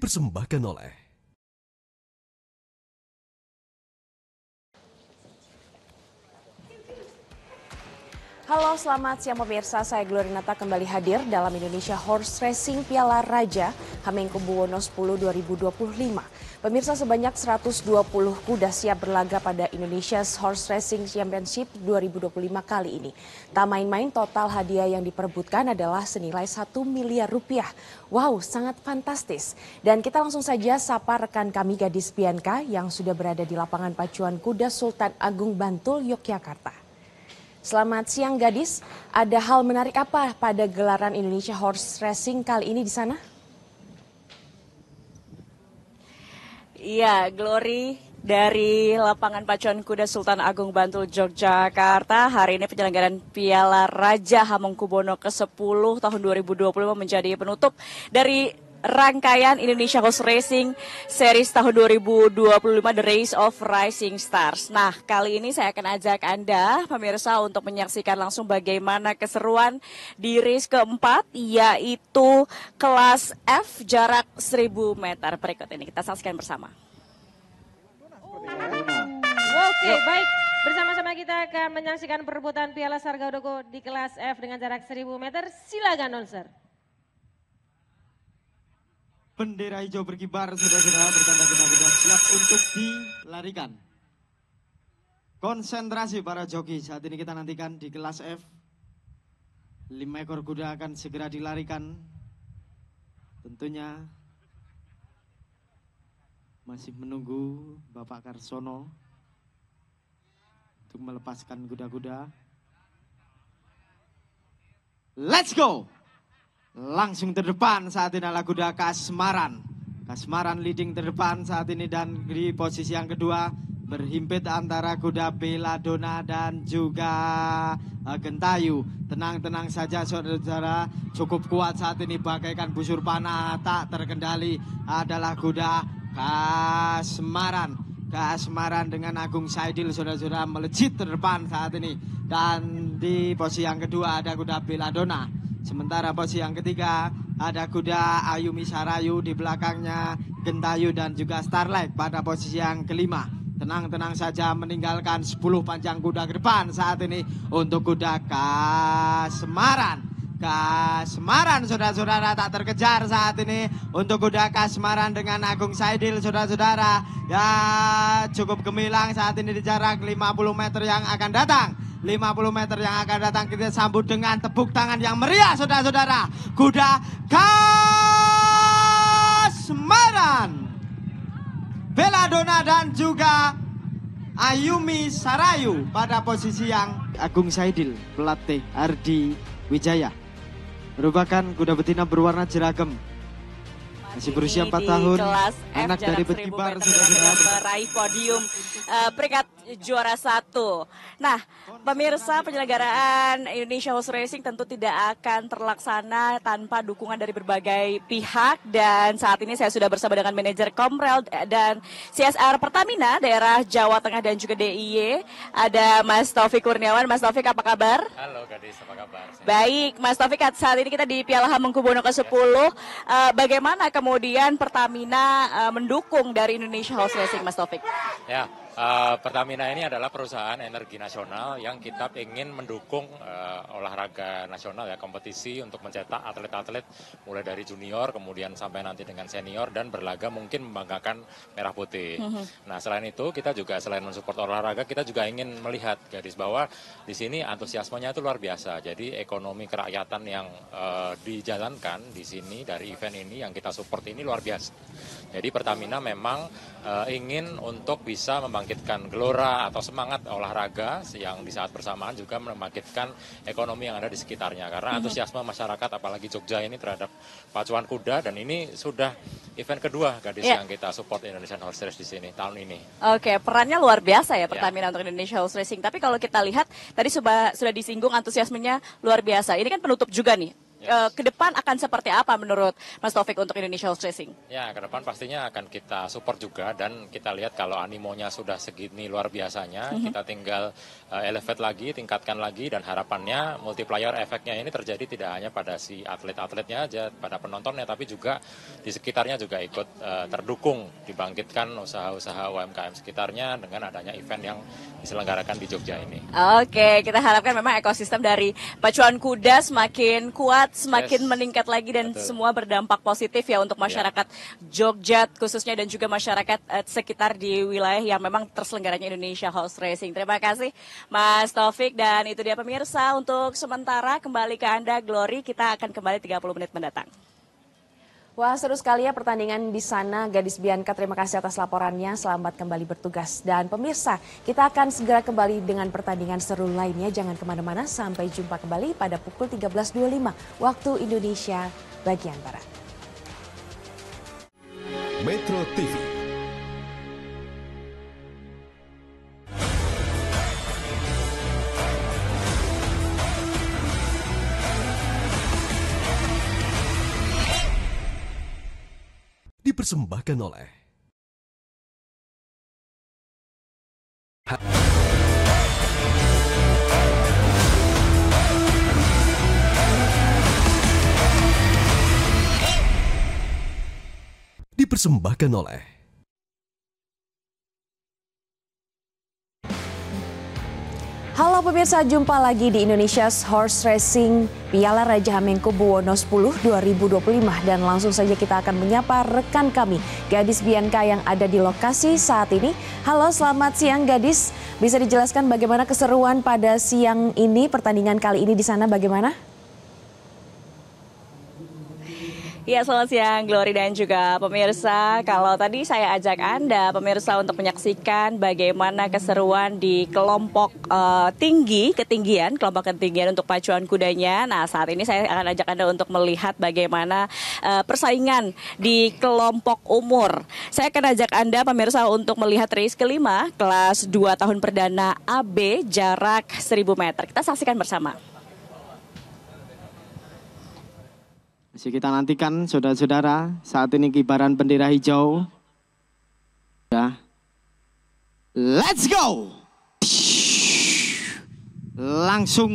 dipersembahkan oleh Halo, selamat siang pemirsa. Saya Glorinata kembali hadir dalam Indonesia Horse Racing Piala Raja Hamengkubuwono 10 2025. Pemirsa, sebanyak 120 kuda siap berlaga pada Indonesia's Horse Racing Championship 2025 kali ini. Tak main-main, total hadiah yang diperebutkan adalah senilai 1 miliar rupiah. Wow, sangat fantastis. Dan kita langsung saja sapa rekan kami Gadis Bianca yang sudah berada di lapangan pacuan kuda Sultan Agung Bantul, Yogyakarta. Selamat siang Gadis, ada hal menarik apa pada gelaran Indonesia Horse Racing kali ini di sana? Iya, Glory, dari lapangan pacuan kuda Sultan Agung Bantul, Yogyakarta, hari ini penyelenggaraan Piala Raja Hamengkubuwono ke-10 tahun 2025 menjadi penutup dari rangkaian Indonesia Horse Racing Series tahun 2025 The Race of Rising Stars. Nah, kali ini saya akan ajak Anda, pemirsa, untuk menyaksikan langsung bagaimana keseruan di race keempat, yaitu kelas F jarak 1000 meter. Berikut ini kita saksikan bersama. Oke, baik. Bersama-sama kita akan menyaksikan perebutan Piala Sargadoko di kelas F dengan jarak 1000 meter. Silakan, announcer. Bendera hijau berkibar, saudara-saudara, bertanda benar-benar siap untuk dilarikan. Konsentrasi para joki, saat ini kita nantikan di kelas F. 5 ekor kuda akan segera dilarikan. Tentunya masih menunggu Bapak Karsono untuk melepaskan kuda-kuda. Let's go! Langsung terdepan saat ini adalah kuda Kasmaran. Kasmaran leading terdepan saat ini dan di posisi yang kedua berhimpit antara kuda Belladonna dan juga Gentayu. Tenang-tenang saja saudara-saudara, cukup kuat saat ini bagaikan busur panah, tak terkendali adalah kuda Kasmaran. Kasmaran dengan Agung Saidil, saudara-saudara, melejit terdepan saat ini. Dan di posisi yang kedua ada kuda Belladonna. Sementara posisi yang ketiga ada kuda Ayumi Sarayu, di belakangnya Gentayu dan juga Starlight pada posisi yang kelima. Tenang-tenang saja meninggalkan 10 panjang kuda ke depan saat ini untuk kuda Kasmaran. Kasmaran, saudara-saudara, tak terkejar saat ini untuk kuda Kasmaran dengan Agung Saidil, saudara-saudara. Ya, cukup gemilang saat ini di jarak 50 meter yang akan datang. 50 meter yang akan datang kita sambut dengan tepuk tangan yang meriah, saudara-saudara. Kuda Kasmaran, Belladonna dan juga Ayumi Sarayu pada posisi yang Agung Saidil, pelatih Ardi Wijaya. Merupakan kuda betina berwarna jeragam. Masih berusia 4 tahun, anak dari Berkibar sudah meraih podium peringkat juara 1. Nah, pemirsa, penyelenggaraan Indonesia Horse Racing tentu tidak akan terlaksana tanpa dukungan dari berbagai pihak. Dan saat ini saya sudah bersama dengan manajer Komrel dan CSR Pertamina daerah Jawa Tengah dan juga DIY. Ada Mas Taufik Kurniawan. Mas Taufik, apa kabar? Halo Gadis, apa kabar? Baik, Mas Taufik, saat ini kita di Piala Hamengkubuwono ke-10. Bagaimana kemudian Pertamina mendukung dari Indonesia Horse Racing, Mas Taufik? Ya, Pertamina ini adalah perusahaan energi nasional yang kita ingin mendukung olahraga nasional, ya, kompetisi untuk mencetak atlet-atlet mulai dari junior kemudian sampai nanti dengan senior dan berlaga mungkin membanggakan merah putih. Nah, selain itu kita juga selain mensupport olahraga, kita juga ingin melihat, Gadis, bahwa di sini antusiasmenya itu luar biasa. Jadi ekonomi kerakyatan yang dijalankan di sini dari event ini yang kita support ini luar biasa. Jadi Pertamina memang ingin untuk bisa membangkitkan gelora atau semangat olahraga yang di saat bersamaan juga membangkitkan ekonomi yang ada di sekitarnya. Karena antusiasme masyarakat apalagi Jogja ini terhadap pacuan kuda, dan ini sudah event kedua, Gadis, yang kita support Indonesian Horse Race di sini tahun ini. Oke, perannya luar biasa ya Pertamina untuk Indonesia Horse Racing. Tapi kalau kita lihat tadi sudah disinggung antusiasmenya luar biasa. Ini kan penutup juga nih ke depan akan seperti apa menurut Mas Taufik untuk Indonesia Horse Racing? Ya, ke depan pastinya akan kita support juga dan kita lihat kalau animonya sudah segini luar biasanya, kita tinggal elevate lagi, tingkatkan lagi dan harapannya multiplier efeknya ini terjadi tidak hanya pada si atlet-atletnya aja, pada penontonnya, tapi juga di sekitarnya juga ikut terdukung, dibangkitkan usaha-usaha UMKM sekitarnya dengan adanya event yang diselenggarakan di Jogja ini. Oke, kita harapkan memang ekosistem dari pacuan kuda semakin kuat, semakin meningkat lagi dan semua berdampak positif ya untuk masyarakat Jogja khususnya dan juga masyarakat sekitar di wilayah yang memang terselenggaranya Indonesia Horse Racing. Terima kasih Mas Taufik dan itu dia pemirsa untuk sementara kembali ke Anda Glory, kita akan kembali 30 menit mendatang. Wah, seru sekali ya pertandingan di sana. Gadis Bianca, terima kasih atas laporannya. Selamat kembali bertugas. Dan pemirsa, kita akan segera kembali dengan pertandingan seru lainnya. Jangan kemana-mana, sampai jumpa kembali pada pukul 13.25 waktu Indonesia bagian Barat. Metro TV. Dipersembahkan oleh dipersembahkan oleh Halo pemirsa, jumpa lagi di Indonesia's Horse Racing Piala Raja Hamengkubuwono X 2025 dan langsung saja kita akan menyapa rekan kami, Gadis Bianca yang ada di lokasi saat ini. Halo, selamat siang Gadis. Bisa dijelaskan bagaimana keseruan pada siang ini, pertandingan kali ini di sana bagaimana? Ya, selamat siang Glory dan juga pemirsa. Kalau tadi saya ajak Anda pemirsa untuk menyaksikan bagaimana keseruan di kelompok ketinggian untuk pacuan kudanya. Nah, saat ini saya akan ajak Anda untuk melihat bagaimana persaingan di kelompok umur. Saya akan ajak Anda pemirsa untuk melihat race kelima kelas 2 tahun perdana AB jarak 1000 meter. Kita saksikan bersama. Masih kita nantikan saudara-saudara, saat ini kibaran bendera hijau. Let's go! Langsung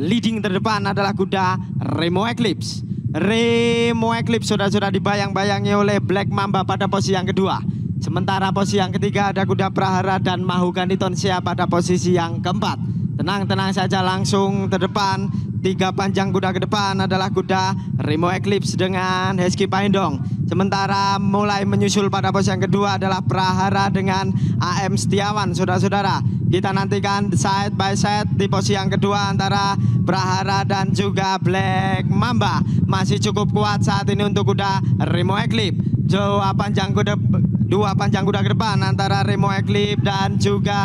leading terdepan adalah kuda Remo Eclipse. Remo Eclipse saudara-saudara dibayang-bayangi oleh Black Mamba pada posisi yang kedua. Sementara posisi yang ketiga ada kuda Prahara dan Mahugani Tonsia pada posisi yang keempat. Tenang-tenang saja, langsung terdepan. 3 panjang kuda ke depan adalah kuda Remo Eclipse dengan Hesky Paindong. Sementara mulai menyusul pada posisi yang kedua adalah Prahara dengan AM Setiawan. Saudara-saudara, kita nantikan side by side di posisi yang kedua antara Prahara dan juga Black Mamba. Masih cukup kuat saat ini untuk kuda Remo Eclipse. Dua panjang kuda ke depan antara Remo Eclipse dan juga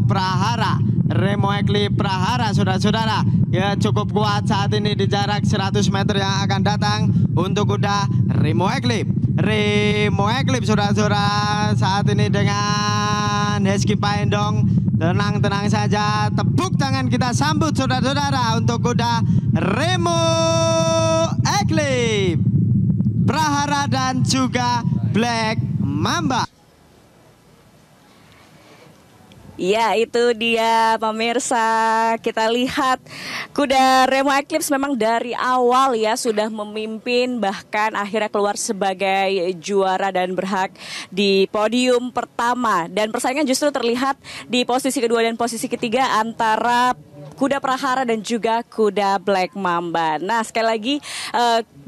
Prahara. Remo Eclipse Prahara, saudara-saudara, ya cukup kuat saat ini di jarak 100 meter yang akan datang untuk kuda Remo Eclipse. Remo Eclipse, saudara-saudara, saat ini dengan Hesky Paindong. Tenang-tenang saja, tepuk tangan kita sambut saudara-saudara untuk kuda Remo Eclipse, Prahara dan juga Black Mamba. Ya, itu dia pemirsa. Kita lihat kuda Remo Eclipse memang dari awal ya sudah memimpin, bahkan akhirnya keluar sebagai juara dan berhak di podium pertama. Dan persaingan justru terlihat di posisi kedua dan posisi ketiga antara kuda Prahara dan juga kuda Black Mamba. Nah, sekali lagi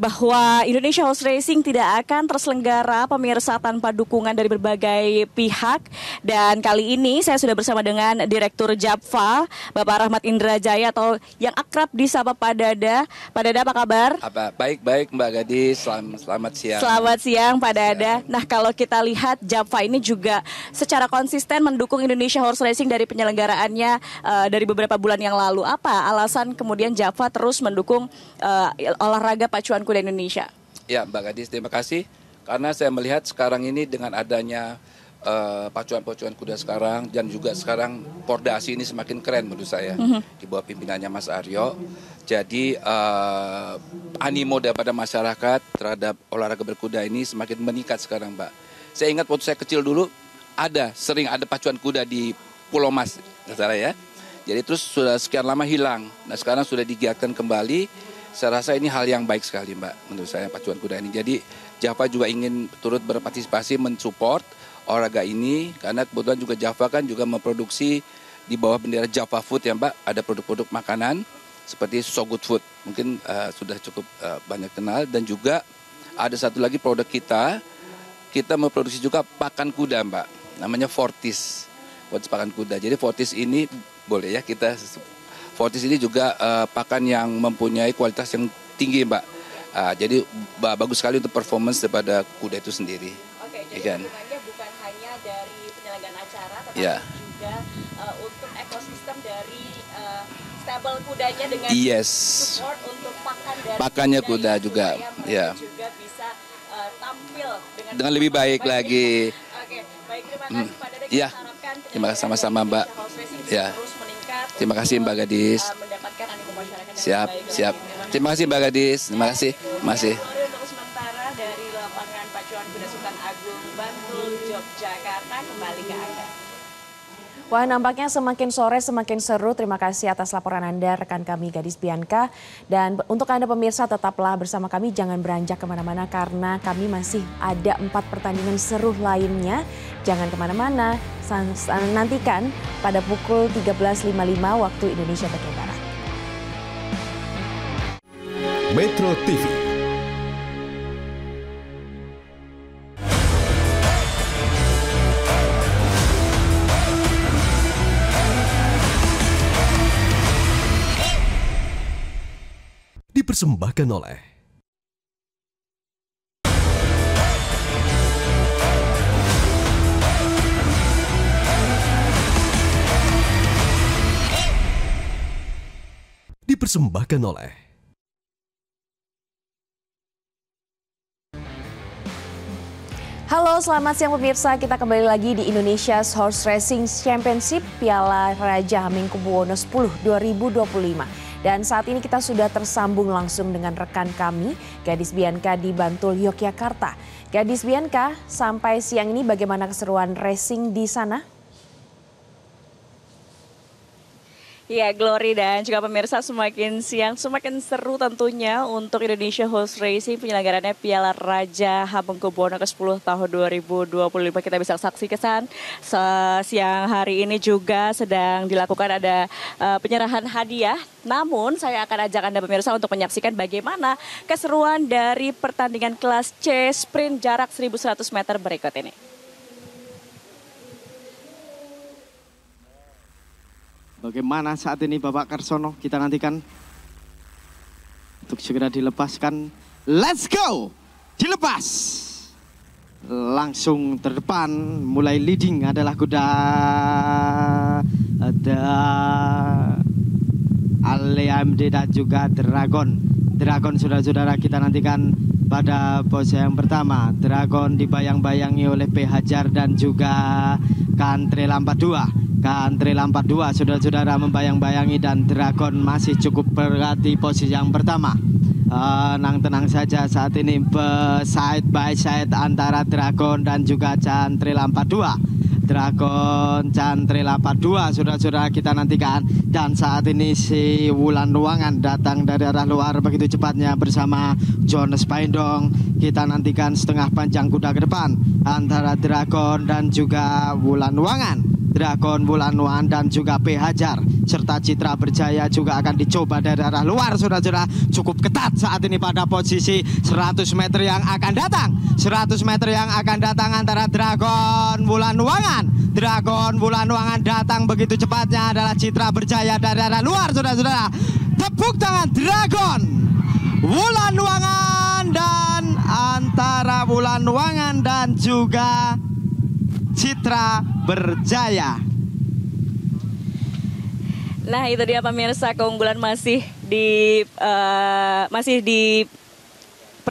bahwa Indonesia Horse Racing tidak akan terselenggara pemirsa tanpa dukungan dari berbagai pihak. Dan kali ini saya sudah bersama dengan Direktur Japfa, Bapak Rahmat Indrajaya atau yang akrab disapa Pak Dada. Pak Dada, apa kabar? Baik Mbak Gadis, selamat siang. Selamat siang Pak Dada. Nah, kalau kita lihat Japfa ini juga secara konsisten mendukung Indonesia Horse Racing dari penyelenggaraannya dari beberapa bulan yang lalu. Apa alasan kemudian Japfa terus mendukung olahraga pacuan kuda Indonesia? Ya Mbak Gadis, terima kasih. Karena saya melihat sekarang ini dengan adanya pacuan-pacuan kuda sekarang dan juga sekarang Pordasi ini semakin keren menurut saya di bawah pimpinannya Mas Aryo. Jadi animo daripada masyarakat terhadap olahraga berkuda ini semakin meningkat sekarang, Mbak. Saya ingat waktu saya kecil dulu sering ada pacuan kuda di Pulau Mas, salah ya. Jadi terus sudah sekian lama hilang. Nah sekarang sudah digiatkan kembali. Saya rasa ini hal yang baik sekali, Mbak, menurut saya pacuan kuda ini. Jadi Java juga ingin turut berpartisipasi mensupport olahraga ini karena kebetulan juga Java kan juga memproduksi di bawah bendera Java Food ya, Mbak. Ada produk-produk makanan seperti So Good Food. Mungkin sudah cukup banyak kenal dan juga ada satu lagi produk kita memproduksi juga pakan kuda, Mbak. Namanya Fortis. Fortis pakan kuda. Jadi Fortis ini boleh ya Fortis ini juga pakan yang mempunyai kualitas yang tinggi, Mbak. Jadi bagus sekali untuk performance daripada kuda itu sendiri. Oke, jadi kan? hubungannya bukan hanya dari penyelenggaraan acara, tetapi Ya. juga untuk ekosistem dari stable kudanya dengan support untuk pakan dari Pakannya kuda juga, supaya ya. mereka juga bisa tampil Dengan lebih baik lagi. Oke, baik, terima kasih Pak Dede. Ya. Kita harapkan Terima kasih sama-sama, Mbak. Indonesia Horse Racing bisa Ya. terus meningkat Terima kasih, untuk, Mbak Gadis. mendapatkan animo masyarakat yang Siap, lebih baik siap. lagi. Terima kasih, Mbak Gadis. Terima kasih. Masih. Untuk sementara dari lapangan Pacuan Kuda Sultan Agung Bantul, Yogyakarta, kembali ke Anda. Wah, nampaknya semakin sore semakin seru. Terima kasih atas laporan Anda, rekan kami Gadis Bianca. Dan untuk Anda pemirsa, tetaplah bersama kami. Jangan beranjak kemana-mana karena kami masih ada 4 pertandingan seru lainnya. Jangan kemana-mana, nantikan pada pukul 13.55 waktu Indonesia bagian Barat. Metro TV. Dipersembahkan oleh Halo, selamat siang pemirsa. Kita kembali lagi di Indonesia's Horse Racing Championship Piala Raja Hamengkubuwono X 2025. Dan saat ini kita sudah tersambung langsung dengan rekan kami, Gadis Bianca di Bantul, Yogyakarta. Gadis Bianca, sampai siang ini bagaimana keseruan racing di sana? Ya, Glory dan juga pemirsa, semakin siang semakin seru tentunya untuk Indonesia Horse Racing penyelenggarannya Piala Raja Hamengkubuwono ke-10 tahun 2025. Kita bisa saksikan siang hari ini juga sedang dilakukan ada penyerahan hadiah. Namun saya akan ajak Anda pemirsa untuk menyaksikan bagaimana keseruan dari pertandingan kelas C sprint jarak 1.100 meter berikut ini. Bagaimana saat ini Bapak Karsono, kita nantikan untuk segera dilepaskan. Let's go! Dilepas! Langsung terdepan, mulai leading adalah kuda ada AMD dan juga Dragon. Dragon saudara-saudara kita nantikan pada pose yang pertama. Dragon dibayang-bayangi oleh P. Hajar dan juga Kantre Lampat 2. Kantre Lampat 2 saudara-saudara membayang-bayangi dan Dragon masih cukup berat di posisi yang pertama. Tenang saja saat ini side by side antara Dragon dan juga Kantre Lampat 2. Dragon Kantre Lampat 2 saudara-saudara kita nantikan. Dan saat ini si Wulan Ruangan datang dari arah luar begitu cepatnya bersama Jonas Paindong. Kita nantikan setengah panjang kuda ke depan antara Dragon dan juga Wulan Ruangan. Dragon, Wulan Ruangan dan juga P. Hajar serta Citra Berjaya juga akan dicoba dari arah luar saudara-saudara. Cukup ketat saat ini pada posisi 100 meter yang akan datang. 100 meter yang akan datang antara Dragon, Wulan Ruangan. Dragon, Wulan Ruangan datang begitu cepatnya adalah Citra Berjaya dari arah luar saudara-saudara. Tepuk tangan Dragon, Wulan Ruangan dan antara Wulan Ruangan dan juga Citra Berjaya. Nah, itu dia pemirsa, keunggulan masih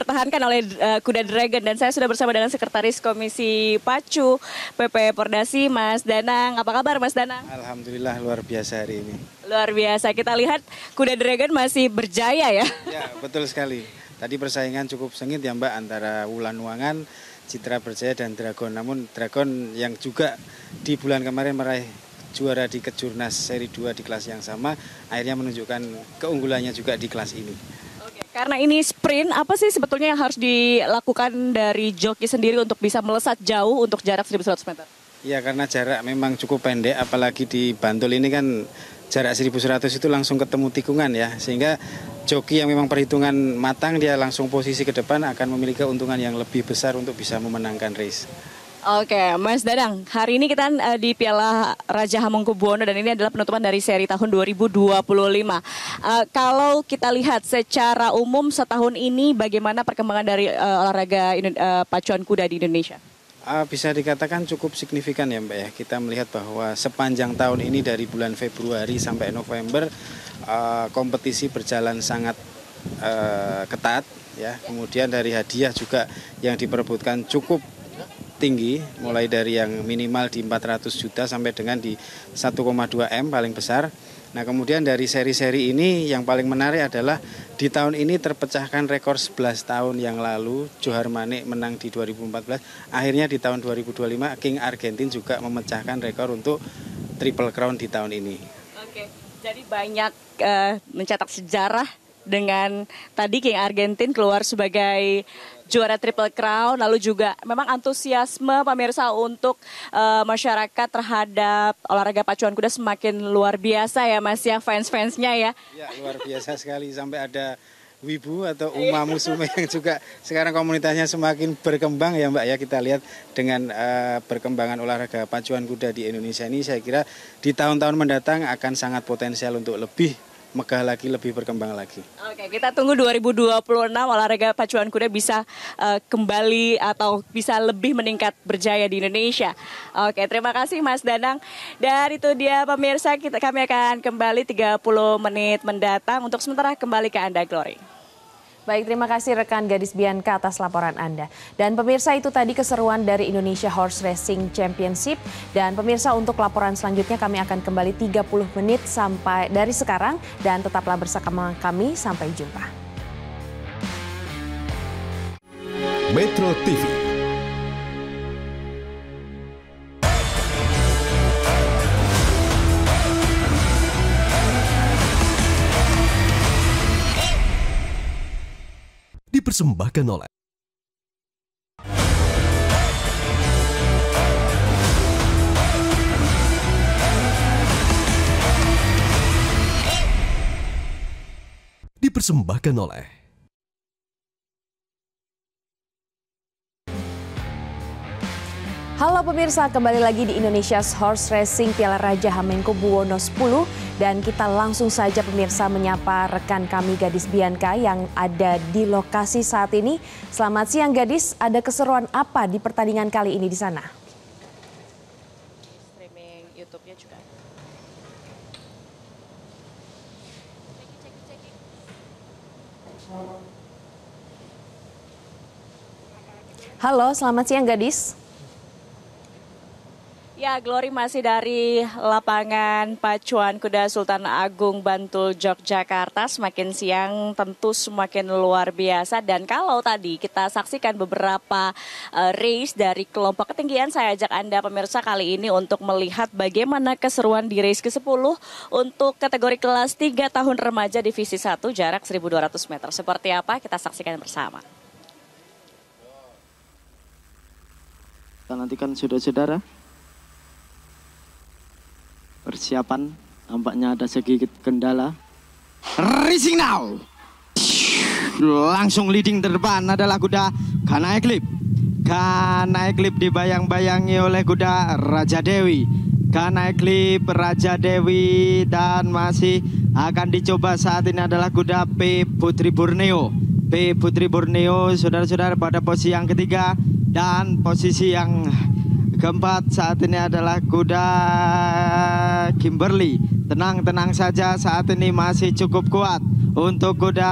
dipertahankan oleh kuda Dragon, dan saya sudah bersama dengan Sekretaris Komisi Pacu PP Pordasi, Mas Danang. Apa kabar Mas Danang? Alhamdulillah luar biasa hari ini. Luar biasa, kita lihat kuda Dragon masih berjaya ya. Ya betul sekali. Tadi persaingan cukup sengit ya Mbak antara Wulan Nuangan, Citra Berjaya dan Dragon. Namun Dragon yang juga di bulan kemarin meraih juara di Kejurnas seri 2 di kelas yang sama, akhirnya menunjukkan keunggulannya juga di kelas ini. Oke, karena ini sprint, apa sih sebetulnya yang harus dilakukan dari joki sendiri untuk bisa melesat jauh untuk jarak 1.100 meter? Ya karena jarak memang cukup pendek, apalagi di Bantul ini kan jarak 1.100 itu langsung ketemu tikungan ya, sehingga joki yang memang perhitungan matang dia langsung posisi ke depan akan memiliki keuntungan yang lebih besar untuk bisa memenangkan race. Oke, Mas Danang, hari ini kita di Piala Raja Hamengkubuwono dan ini adalah penutupan dari seri tahun 2025. Kalau kita lihat secara umum setahun ini bagaimana perkembangan dari olahraga pacuan kuda di Indonesia? Bisa dikatakan cukup signifikan ya Mbak ya. Kita melihat bahwa sepanjang tahun ini dari bulan Februari sampai November kompetisi berjalan sangat ketat ya. Kemudian dari hadiah juga yang diperebutkan cukup tinggi, mulai dari yang minimal di 400 juta sampai dengan di 1,2 M paling besar. Nah kemudian dari seri-seri ini yang paling menarik adalah di tahun ini terpecahkan rekor 11 tahun yang lalu. Johar Manik menang di 2014, akhirnya di tahun 2025 King Argentin juga memecahkan rekor untuk Triple Crown di tahun ini. Oke, jadi banyak mencetak sejarah dengan tadi King Argentin keluar sebagai juara Triple Crown, lalu juga memang antusiasme pemirsa untuk masyarakat terhadap olahraga pacuan kuda semakin luar biasa ya Mas ya, fans-fansnya ya. Ya luar biasa sekali, sampai ada wibu atau Uma Musume yang juga sekarang komunitasnya semakin berkembang ya Mbak ya. Kita lihat dengan perkembangan olahraga pacuan kuda di Indonesia ini, saya kira di tahun-tahun mendatang akan sangat potensial untuk lebih megah lagi, lebih berkembang lagi. Oke, kita tunggu 2026 olahraga pacuan kuda bisa kembali atau bisa lebih meningkat berjaya di Indonesia. Oke, terima kasih Mas Danang. Dan itu dia pemirsa, kami akan kembali 30 menit mendatang. Untuk sementara kembali ke Anda, Glory. Baik, terima kasih rekan Gadis Bianca atas laporan Anda. Dan pemirsa, itu tadi keseruan dari Indonesia Horse Racing Championship. Dan pemirsa, untuk laporan selanjutnya kami akan kembali 30 menit sampai dari sekarang. Dan tetaplah bersama kami, sampai jumpa. Metro TV. Dipersembahkan oleh Halo pemirsa, kembali lagi di Indonesia's Horse Racing Piala Raja Hamengkubuwono 10 dan kita langsung saja pemirsa menyapa rekan kami Gadis Bianca yang ada di lokasi saat ini. Selamat siang Gadis, ada keseruan apa di pertandingan kali ini di sana? Streaming YouTube-nya juga. Halo, selamat siang Gadis. Ya, Glory, masih dari lapangan pacuan kuda Sultan Agung Bantul Yogyakarta. Semakin siang tentu semakin luar biasa. Dan kalau tadi kita saksikan beberapa race dari kelompok ketinggian, saya ajak Anda pemirsa kali ini untuk melihat bagaimana keseruan di race ke-10 untuk kategori kelas 3 tahun remaja divisi 1 jarak 1.200 meter. Seperti apa kita saksikan bersama. Kita nantikan saudara-saudara. Persiapan, nampaknya ada sedikit kendala. Racing now. Langsung leading terdepan adalah kuda Kana Eklip. Kana Eklip dibayang-bayangi oleh kuda Raja Dewi. Kana Eklip, Raja Dewi, dan masih akan dicoba saat ini adalah kuda P Putri Borneo. P Putri Borneo, saudara-saudara, pada posisi yang ketiga, dan posisi yang keempat saat ini adalah kuda Kimberly. Tenang saja, saat ini masih cukup kuat untuk kuda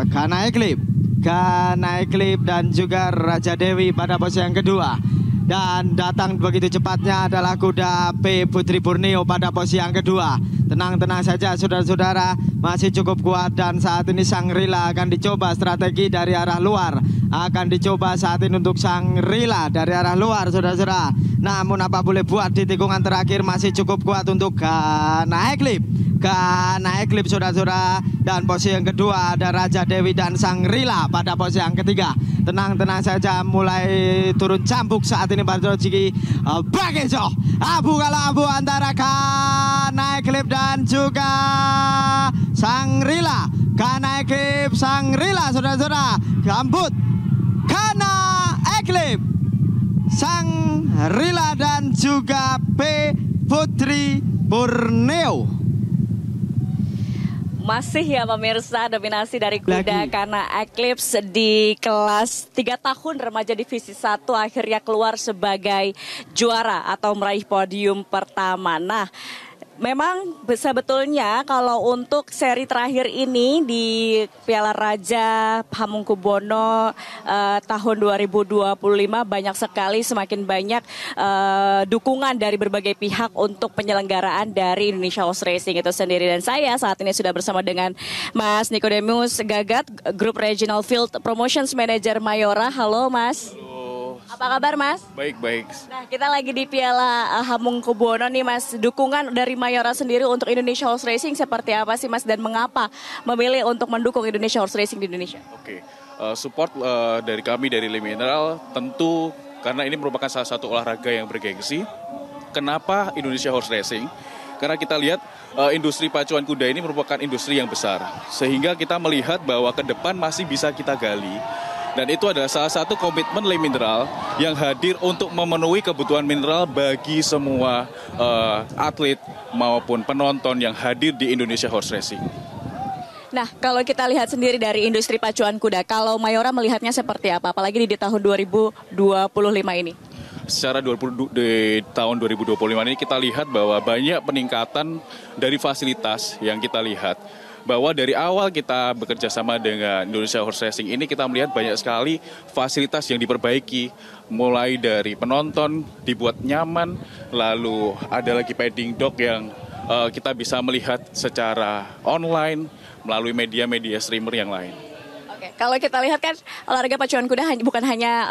Kana Eklip. Kana Eclipse dan juga Raja Dewi pada posisi yang kedua. Dan datang begitu cepatnya adalah kuda P Putri Borneo pada posisi yang kedua. Tenang-tenang saja saudara-saudara, masih cukup kuat dan saat ini Shangri-La akan dicoba strategi dari arah luar. Akan dicoba saat ini untuk Shangri-La dari arah luar saudara-saudara. Namun apa boleh buat di tikungan terakhir masih cukup kuat untuk Kana Eclipse. Kana Eclipse saudara-saudara. Dan posisi yang kedua ada Raja Dewi dan Shangri-La pada posisi yang ketiga. Tenang-tenang saja, mulai turun cambuk saat ini pada Ciki Bagejo. Abu kalau abu antara Kana Eclipse dan juga Shangri-La. Kana Eclipse, Shangri-La saudara-saudara. Gambut Kana Eclipse, Shangri-La dan juga P Putri Borneo. Masih ya pemirsa, dominasi dari kuda Kana Eclipse di kelas 3 tahun remaja divisi 1 akhirnya keluar sebagai juara atau meraih podium pertama. Nah, memang sebetulnya kalau untuk seri terakhir ini di Piala Raja Hamengkubuwono tahun 2025 banyak sekali, semakin banyak dukungan dari berbagai pihak untuk penyelenggaraan dari Indonesia Horse Racing itu sendiri. Dan saya saat ini sudah bersama dengan Mas Nicodemus Gagat, Group Regional Field Promotions Manager Mayora. Halo Mas. Apa kabar Mas? Baik. Nah, kita lagi di Piala Hamengkubuwono nih Mas. Dukungan dari Mayora sendiri untuk Indonesia Horse Racing seperti apa sih Mas? Dan mengapa memilih untuk mendukung Indonesia Horse Racing di Indonesia? Oke, support dari kami dari Le Mineral tentu karena ini merupakan salah satu olahraga yang bergengsi. Kenapa Indonesia Horse Racing? Karena kita lihat industri pacuan kuda ini merupakan industri yang besar. Sehingga kita melihat bahwa ke depan masih bisa kita gali. Dan itu adalah salah satu komitmen Le Mineral yang hadir untuk memenuhi kebutuhan mineral bagi semua atlet maupun penonton yang hadir di Indonesia Horse Racing. Nah, kalau kita lihat sendiri dari industri pacuan kuda, kalau Mayora melihatnya seperti apa? Apalagi di tahun 2025 ini. Secara di tahun 2025 ini kita lihat bahwa banyak peningkatan dari fasilitas yang kita lihat. Bahwa dari awal kita bekerja sama dengan Indonesia Horse Racing ini kita melihat banyak sekali fasilitas yang diperbaiki. Mulai dari penonton dibuat nyaman, lalu ada lagi padding dog yang kita bisa melihat secara online melalui media-media streamer yang lain. Oke, kalau kita lihat kan olahraga pacuan kuda bukan hanya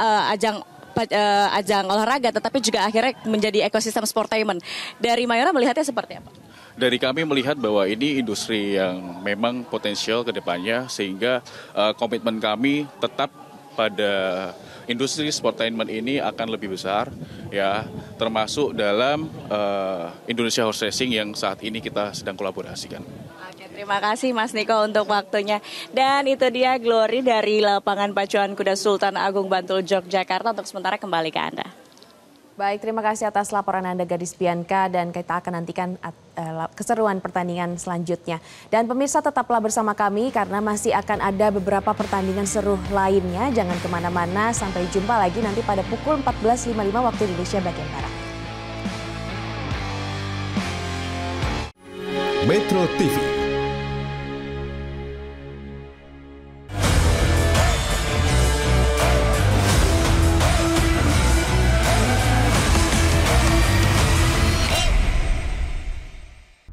ajang olahraga, tetapi juga akhirnya menjadi ekosistem sportainment. Dari Mayora melihatnya seperti apa? Dari kami melihat bahwa ini industri yang memang potensial ke depannya, sehingga komitmen kami tetap pada industri sportainment ini akan lebih besar, ya, termasuk dalam Indonesia Horse Racing yang saat ini kita sedang kolaborasikan. Oke, terima kasih Mas Niko untuk waktunya. Dan itu dia Glory dari lapangan pacuan kuda Sultan Agung Bantul Yogyakarta. Untuk sementara kembali ke Anda. Baik, terima kasih atas laporan Anda Gadis Bianca dan kita akan nantikan keseruan pertandingan selanjutnya. Dan pemirsa tetaplah bersama kami karena masih akan ada beberapa pertandingan seru lainnya. Jangan kemana-mana, sampai jumpa lagi nanti pada pukul 14.55 waktu Indonesia bagian Barat. Metro TV.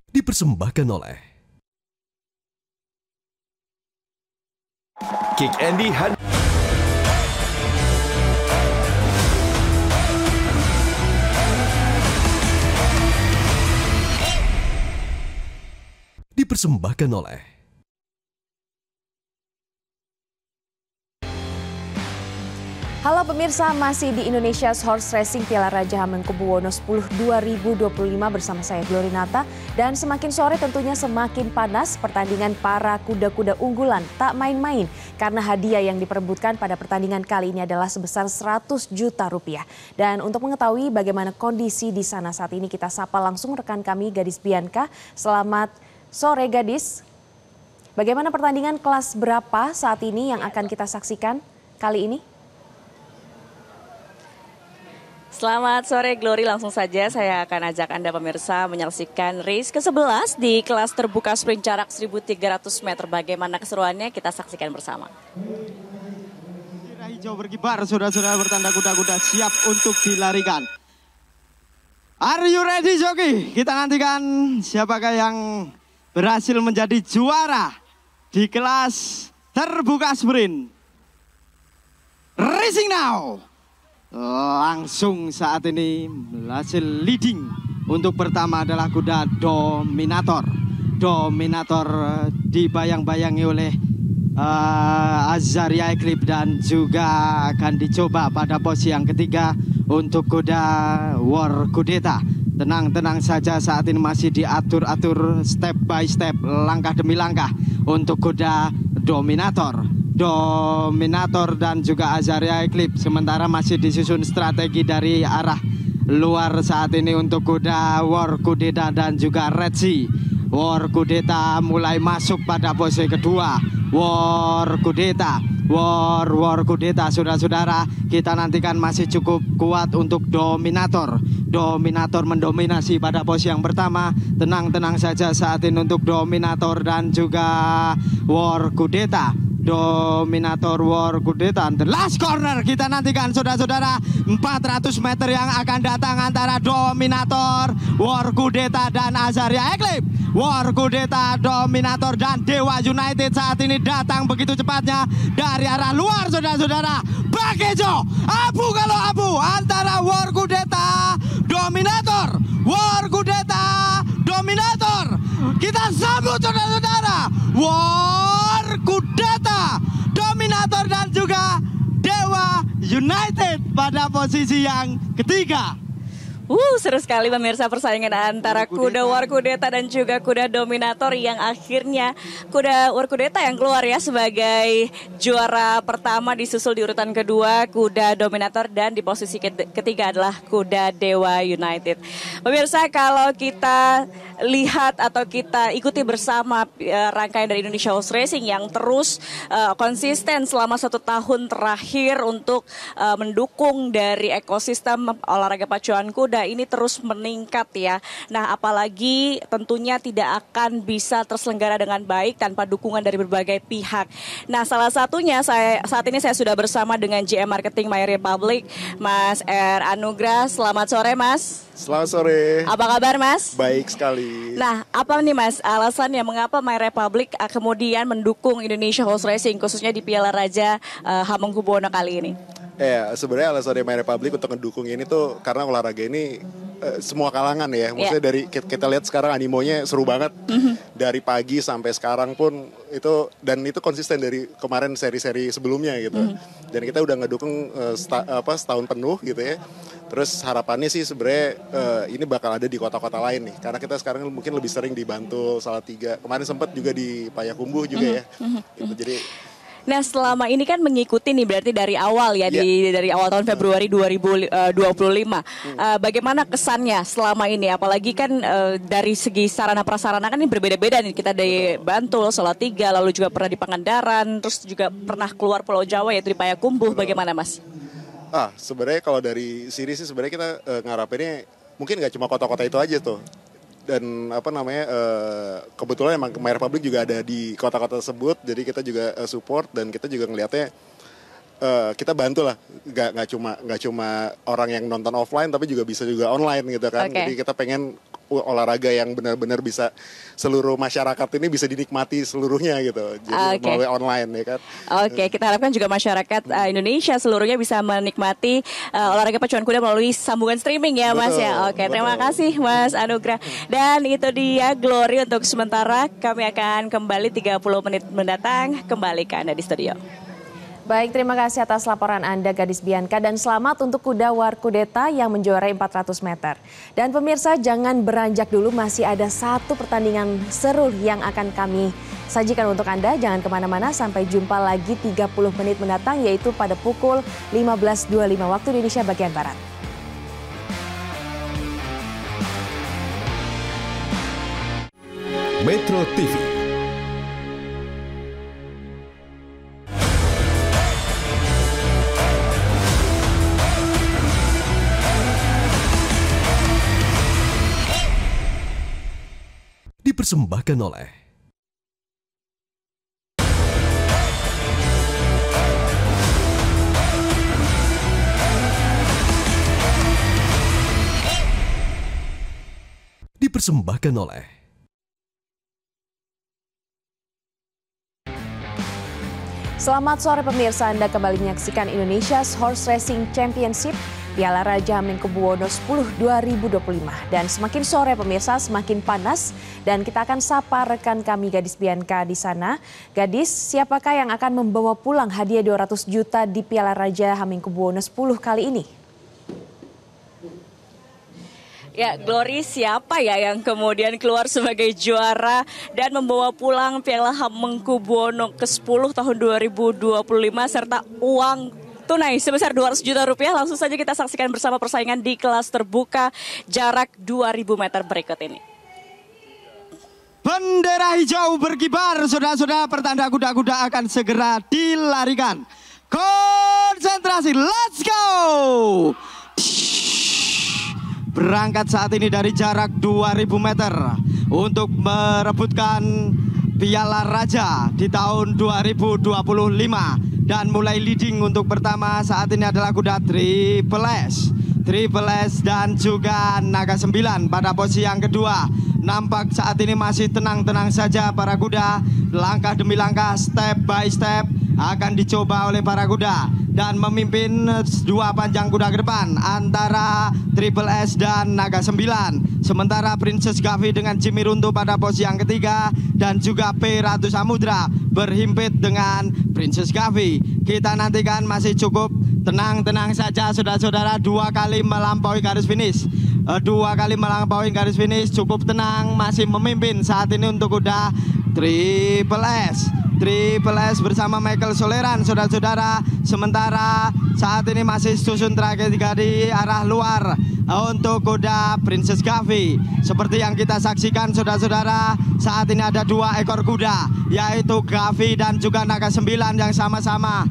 Dipersembahkan oleh Kick Andy Han. Dipersembahkan oleh Halo pemirsa, masih di Indonesia Horse Racing Piala Raja Hamengkubuwono 10 2025 bersama saya Glory Nata. Dan semakin sore tentunya semakin panas pertandingan para kuda-kuda unggulan. Tak main-main karena hadiah yang diperebutkan pada pertandingan kali ini adalah sebesar 100 juta rupiah. Dan untuk mengetahui bagaimana kondisi di sana saat ini kita sapa langsung rekan kami Gadis Bianca. Selamat sore Gadis. Bagaimana pertandingan kelas berapa saat ini yang akan kita saksikan kali ini? Selamat sore Glory, langsung saja saya akan ajak Anda pemirsa menyaksikan race ke-11 di kelas terbuka sprint jarak 1.300 meter. Bagaimana keseruannya kita saksikan bersama. hijau berkibar, saudara-saudara bertanda kuda-kuda siap untuk dilarikan. Are you ready joki? Kita nantikan siapakah yang berhasil menjadi juara di kelas terbuka sprint. Racing now. Langsung saat ini berhasil leading. Untuk pertama adalah kuda Dominator. Dominator dibayang-bayangi oleh Azaria Eclipse dan juga akan dicoba pada posisi yang ketiga untuk kuda War Kudeta. Tenang-tenang saja, saat ini masih diatur-atur step by step, langkah demi langkah untuk kuda Dominator. Dominator dan juga Azaria Eclipse sementara masih disusun strategi dari arah luar saat ini untuk kuda War Kudeta dan juga Red Sea. War Kudeta mulai masuk pada posisi kedua. War Kudeta, War Kudeta, saudara-saudara, kita nantikan masih cukup kuat untuk Dominator. Dominator mendominasi pada posisi yang pertama. Tenang-tenang saja saat ini untuk Dominator dan juga War Kudeta. Dominator War Kudeta. The last corner kita nantikan saudara-saudara, 400 meter yang akan datang antara Dominator, War Kudeta dan Azaria Eclipse. War Kudeta, Dominator dan Dewa United saat ini datang begitu cepatnya dari arah luar saudara-saudara. Bakejo, abu kalau abu antara War Kudeta, Dominator, War Kudeta, Dominator. Kita sambut saudara-saudara, War Kudeta, Dominator dan juga Dewa United pada posisi yang ketiga. Seru sekali pemirsa persaingan antara kuda War Kudeta dan juga kuda Dominator yang akhirnya kuda War Kudeta yang keluar ya sebagai juara pertama, disusul di urutan kedua kuda Dominator dan di posisi ketiga adalah kuda Dewa United. Pemirsa, kalau kita lihat atau kita ikuti bersama rangkaian dari Indonesia Horse Racing yang terus konsisten selama 1 tahun terakhir untuk mendukung dari ekosistem olahraga pacuan kuda ini terus meningkat ya. Nah, apalagi tentunya tidak akan bisa terselenggara dengan baik tanpa dukungan dari berbagai pihak. Nah, salah satunya saat ini saya sudah bersama dengan GM Marketing My Republic, Mas R. Anugrah. Selamat sore, Mas. Selamat sore. Apa kabar, Mas? Baik sekali. Nah, apa nih Mas alasannya mengapa My Republic kemudian mendukung Indonesia Horse Racing khususnya di Piala Raja Hamengkubuwono kali ini? Ya, sebenarnya alasan My Republic untuk mendukung ini tuh karena olahraga ini semua kalangan ya. Maksudnya dari kita lihat sekarang animonya seru banget. Dari pagi sampai sekarang pun itu, dan itu konsisten dari kemarin seri-seri sebelumnya gitu. Dan kita udah ngedukung setahun penuh gitu ya. Terus harapannya sih sebenarnya ini bakal ada di kota-kota lain nih. Karena kita sekarang mungkin lebih sering di Bantul, Salatiga. Kemarin sempat juga di Payakumbuh juga ya. Gitu. Jadi nah, selama ini kan mengikuti nih berarti dari awal ya, dari awal tahun Februari 2025. Bagaimana kesannya selama ini? Apalagi kan dari segi sarana prasarana kan ini berbeda-beda nih. Kita dari Bantul, Salatiga, lalu juga pernah di Pangandaran, terus juga pernah keluar Pulau Jawa yaitu di Payakumbuh. Bagaimana, Mas? Sebenarnya kalau dari sini sih sebenarnya kita ngarapinnya mungkin nggak cuma kota-kota itu aja tuh. Dan kebetulan emang My Republic juga ada di kota-kota tersebut, jadi kita juga support dan kita juga ngelihatnya kita bantu lah, nggak cuma orang yang nonton offline tapi juga bisa juga online gitu kan. Jadi kita pengen olahraga yang benar-benar bisa seluruh masyarakat ini bisa dinikmati seluruhnya gitu, jadi melalui online ya kan. Kita harapkan juga masyarakat Indonesia seluruhnya bisa menikmati olahraga pacuan kuda melalui sambungan streaming ya Mas ya. Terima kasih Mas Anugrah. Dan itu dia Glory untuk sementara. Kami akan kembali 30 menit mendatang, kembali ke Anda di studio. Baik, terima kasih atas laporan Anda Gadis Bianca dan selamat untuk kuda War Kudeta yang menjuarai 400 meter. Dan pemirsa jangan beranjak dulu, masih ada satu pertandingan seru yang akan kami sajikan untuk Anda. Jangan kemana-mana, sampai jumpa lagi 30 menit mendatang yaitu pada pukul 15.25 waktu Indonesia bagian Barat. Metro TV. Dipersembahkan oleh dipersembahkan oleh Selamat sore pemirsa, Anda kembali menyaksikan Indonesia's Horse Racing Championship Piala Raja Hamengkubuwono X 2025. Dan semakin sore pemirsa, semakin panas. Dan kita akan sapa rekan kami Gadis Bianca di sana. Gadis, siapakah yang akan membawa pulang hadiah 200 juta di Piala Raja Hamengkubuwono 10 kali ini? Ya, Glory, siapa ya yang kemudian keluar sebagai juara dan membawa pulang Piala Hamengkubuwono ke-10 tahun 2025 serta uang tunai sebesar 200 juta rupiah? Langsung saja kita saksikan bersama persaingan di kelas terbuka jarak 2000 meter berikut ini. Bendera hijau berkibar, saudara-saudara, pertanda kuda-kuda akan segera dilarikan. Konsentrasi, let's go! Berangkat saat ini dari jarak 2000 meter untuk merebutkan Piala Raja di tahun 2025. Dan mulai leading untuk pertama saat ini adalah kuda Triple S dan juga Naga 9 pada posisi yang kedua. Nampak saat ini masih tenang-tenang saja para kuda. Langkah demi langkah, step by step akan dicoba oleh para kuda. Dan memimpin dua panjang kuda ke depan antara Triple S dan Naga 9. Sementara Princess Gavi dengan Jimmy Runtuh pada posisi yang ketiga. Dan juga P Ratu Samudra berhimpit dengan Princess Gavi. Kita nantikan masih cukup tenang-tenang saja saudara-saudara. Dua kali melampaui garis finish. Cukup tenang, masih memimpin saat ini untuk kuda Triple S bersama Michael Soleran, saudara-saudara. Sementara saat ini masih susun terakhir di arah luar untuk kuda Princess Gavi. Seperti yang kita saksikan saudara-saudara, saat ini ada dua ekor kuda, yaitu Gavi dan juga Naga 9 yang sama-sama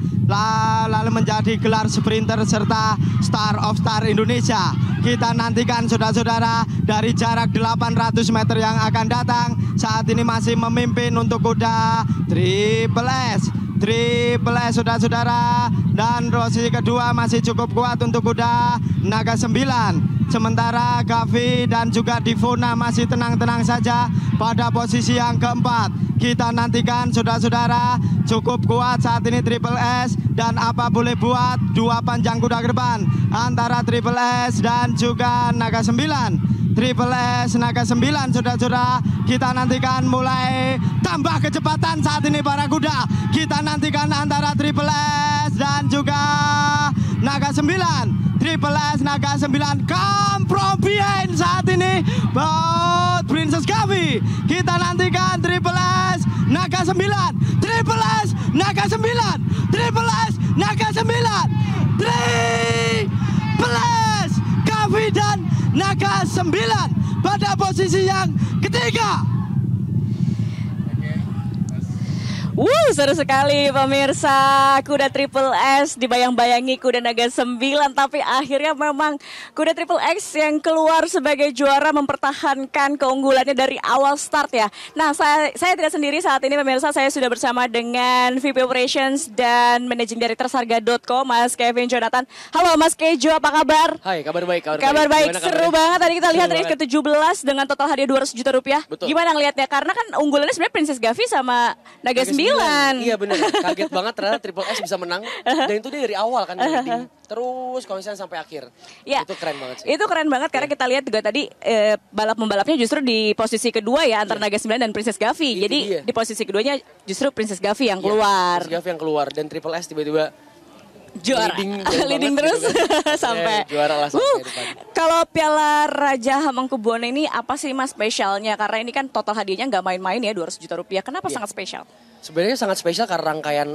lalu menjadi gelar sprinter serta Star of Star Indonesia. Kita nantikan saudara-saudara dari jarak 800 meter yang akan datang. Saat ini masih memimpin untuk kuda Triple S saudara-saudara. Dan posisi kedua masih cukup kuat untuk kuda Naga 9. Sementara Gavi dan juga Divona masih tenang-tenang saja pada posisi yang keempat. Kita nantikan saudara-saudara, cukup kuat saat ini Triple S. Dan apa boleh buat, dua panjang kuda ke depan antara Triple S dan juga Naga 9. Triple S, Naga 9 saudara-saudara. Kita nantikan mulai tambah kecepatan saat ini para kuda. Kita nantikan antara Triple S dan juga Naga 9. Triple S, Naga 9 come from behind saat ini buat Princess Gavi. Kita nantikan Triple S, Naga 9. Triple S, Naga 9. Triple S, Naga 9. Triple S, Gavi dan Naga 9 pada posisi yang ketiga. Seru sekali pemirsa, kuda Triple S dibayang-bayangi kuda Naga 9, tapi akhirnya memang kuda Triple X yang keluar sebagai juara mempertahankan keunggulannya dari awal start ya. Nah, saya tidak sendiri saat ini pemirsa, saya sudah bersama dengan VP Operations dan Managing Director Sarga.co, Mas Kevin Jonathan. Halo Mas Kejo, apa kabar? Hai, kabar baik. Kabar baik, seru banget. Tadi kita lihat race ke-17 dengan total hadiah 200 juta rupiah. Betul. Gimana ngelihatnya? Karena kan unggulannya sebenarnya Princess Gavi sama Naga 9. Iya benar, kaget banget ternyata Triple S bisa menang. Dan itu dia dari awal kan, terus konsisten sampai akhir. Ya, itu keren banget sih. Itu keren banget karena kita lihat juga tadi balap-pembalapnya justru di posisi kedua ya, antara Naga 9 dan Princess Gavi. Jadi di posisi keduanya justru Princess Gavi yang keluar. Princess Gavi yang keluar dan Triple S tiba-tiba juara, leading terus gitu kan. Sampai juara lah sampai depan. Kalau Piala Raja Hamengkubuwono ini apa sih Mas spesialnya? Karena ini kan total hadiahnya nggak main-main ya, 200 juta rupiah. Kenapa sangat spesial? Sebenarnya sangat spesial karena rangkaian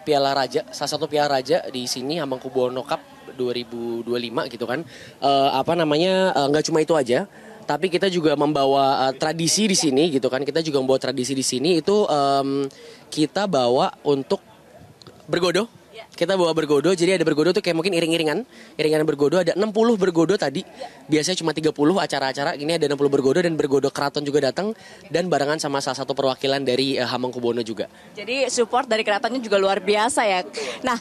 Piala Raja, salah satu Piala Raja di sini Hamengkubuwono Cup 2025 gitu kan. Nggak cuma itu aja, tapi kita juga membawa tradisi di sini gitu kan. Kita juga membawa tradisi di sini itu kita bawa untuk bergodo. Kita bawa bergodo, jadi ada bergodo tuh kayak mungkin iringan bergodo, ada 60 bergodo tadi. Biasanya cuma 30 acara-acara, ini ada 60 bergodo dan bergodo keraton juga datang dan barengan sama salah satu perwakilan dari Hamengkubuwono juga. Jadi support dari keratonnya juga luar biasa ya. Nah,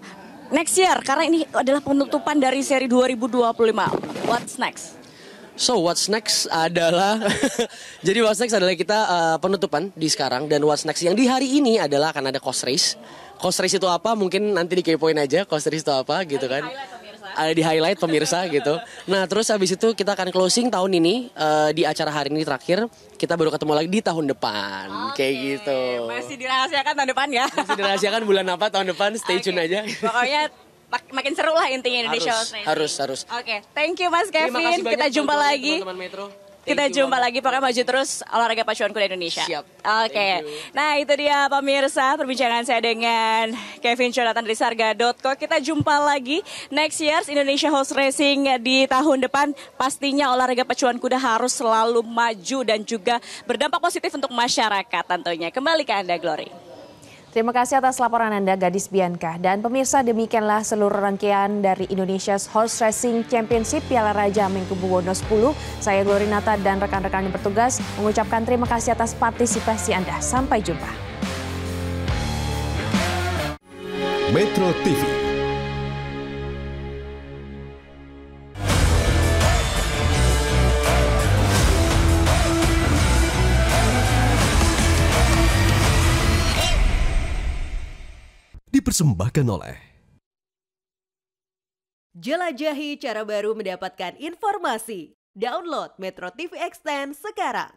next year karena ini adalah penutupan dari seri 2025. What's next? So what's next adalah jadi what's next adalah kita penutupan di sekarang, dan what's next yang di hari ini adalah akan ada coast race. Coast race itu apa? Mungkin nanti dikepoin aja coast race itu apa gitu kan. Ada di highlight pemirsa gitu. Nah terus habis itu kita akan closing tahun ini di acara hari ini terakhir. Kita baru ketemu lagi di tahun depan. Kayak gitu. Masih dirahasiakan tahun depan ya. Masih dirahasiakan bulan apa tahun depan, stay tune aja. Pokoknya makin seru lah intinya Indonesia Harus. Oke, thank you Mas Terima kasih Kevin. banyak Kita jumpa teman-teman, lagi. teman-teman Metro. Kita jumpa lagi, pokoknya maju terus olahraga pacuan kuda Indonesia. Siap. Oke. Nah, itu dia pemirsa perbincangan saya dengan Kevin Jonathan dari Sarga.co. Kita jumpa lagi next year's Indonesia Horse Racing di tahun depan. Pastinya olahraga pacuan kuda harus selalu maju dan juga berdampak positif untuk masyarakat tentunya. Kembali ke Anda, Glory. Terima kasih atas laporan Anda, Gadis Bianca. Dan pemirsa, demikianlah seluruh rangkaian dari Indonesia's Horse Racing Championship Piala Raja Hamengkubuwono 10. Saya Glorinata dan rekan-rekan yang bertugas mengucapkan terima kasih atas partisipasi Anda. Sampai jumpa. Metro TV. Dipersembahkan oleh Jelajahi cara baru mendapatkan informasi. Download Metro TV Extend sekarang.